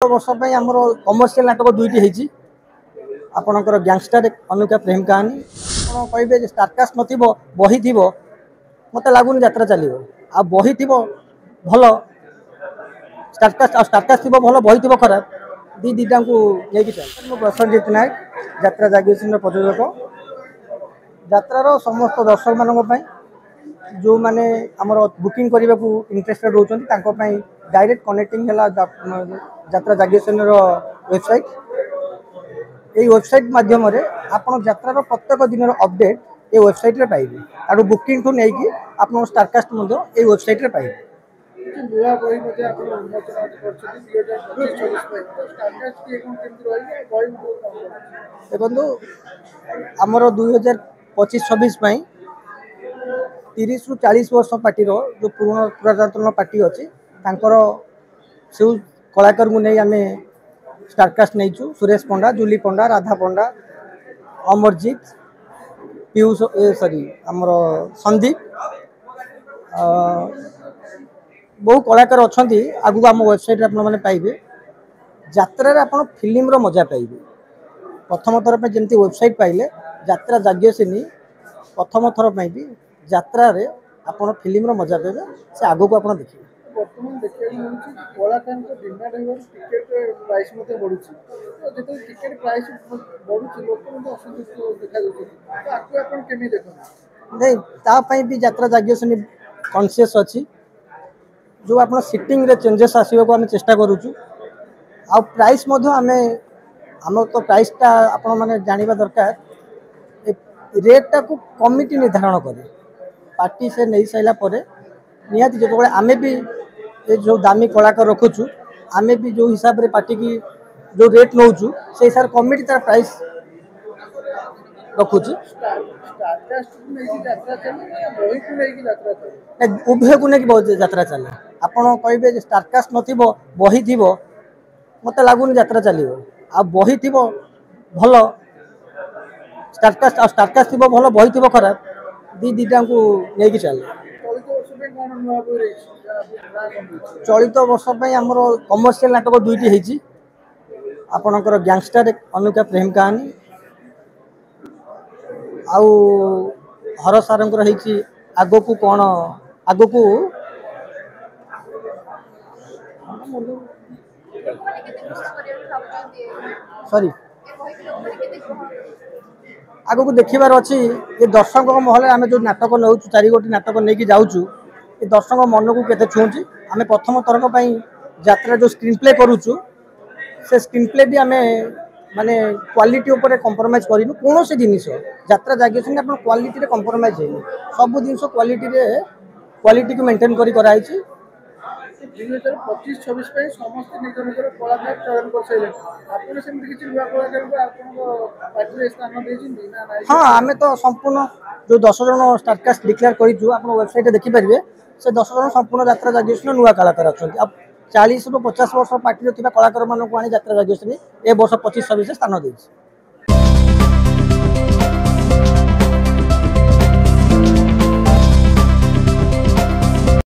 वर्ष आमर कमर्शियल नाटक दुईटी होती आपणकर गैंगस्टर अनुका प्रेम कहानी आप कहे स्टारकास्ट नथी बही थी मत लगुन यात्रा चलो आ बही थी भल स्टारकास्ट थी भल बही थी खराब दीटा को लेकिन चल प्रसन्नजित नायक यात्रा जागेशन प्रयोजक यात्रार समस्त दर्शक मानी जो मैंने आमर बुकिंग करने को इंटरेस्टेड रोचन डायरेक्ट कनेक्टिंग है यात्रा जागेशन वेबसाइट ये वेबसाइट माध्यम आप यात्रार प्रत्येक दिन अपडेट ये वेबसाइट रे पाइबे आरो बुकिंग ठू नहीं आप स्टारकास्ट ये वेबसाइट रे पाइबे देखो आमर 2025-26 30 ରୁ 40 वर्ष पार्टी जो पुरातन पार्टी अच्छी से कलाकार को नहीं आम स्टारकास्ट नहीं सुरेश पंडा जूली पंडा राधा पंडा अमरजीत पीयूष सॉरी आमर संदीप बहु कलाकार अच्छा आगु आम वेबसाइट आपने पाइबे यात्रा आप फिल्म मजा पाइबे प्रथम थर पर जमी वेबसाइट पाइले यात्रा जाग्यसिनी प्रथम थर पर भी यात्रा आप फिल्म मजा पाइबे से आगो को आप देखिए बर्तमान देखा कलाकार डिमांड टिकेट प्राइस बढ़ुची जो टिकेट प्राइस बढ़ुची लोक असंतुष्ट देखा नहीं तापाई भी यात्रा जाग्यसिनी कॉन्शियस अच्छी जो आप सीटिंग रे चेंजेस आसवा को आम चेष्टा करुचु आ प्राइस आम तो प्राइसटा आपण मैंने जाना दरकार रेटा को कमिटी निर्धारण करे पार्टी से नहीं सारा निहाती जो आम भी जो दामी कलाकार रखुचु आम भी जो हिसाब से पार्टी की जो रेट नौचु से हिसाब से कमिटी तार प्राइस रखुची उभय को लेकिन बहुत यात्रा चले आपड़ कहे स्टारकास्ट नथी बही थी मत लगुन यात्रा चलो आ बही थी भल स्टारकास्ट थी भल बही थी खराब दीटा को लेकिन चल चलित वर्ष आमर कमर्शियल नाटक दुईटी होती आपणकर गैंगस्टर अनुका प्रेम कहानी आउ हर सारंकर आगो को कौन आगो को सॉरी आगो को देखिबार अच्छी ये दर्शक महल आम जो नाटक नौ 4 गोटी नाटक नहीं जाऊँ ये दर्शक मन को केते छुँची आम प्रथम थरक यात्रा जो स्क्रीन प्ले करुचु से स्क्रीन प्ले भी आम माने क्वालिटी ऊपर कंप्रोमाइज करूँ कौन से जिनिस यात्रा जागेशन आप क्वालिटी कंप्रोमाइज है सब जिन क्वालिटी को मेंटेन कराई 2025-26 समस्त निज निजर कलाकार चयन कर हाँ आम तो संपूर्ण जो 10 जन स्टारकास्ट डिक्लेयर करूँ आप वेबसाइट देखिपारे से 10 जन संपूर्ण यात्रा जागेशन नुआ कलाकार अच्छा 40 ରୁ 50 वर्ष पार्टी कलाकार मानक आनी यात्रा जागेशन ए वर्ष 25-26 स्थान देती।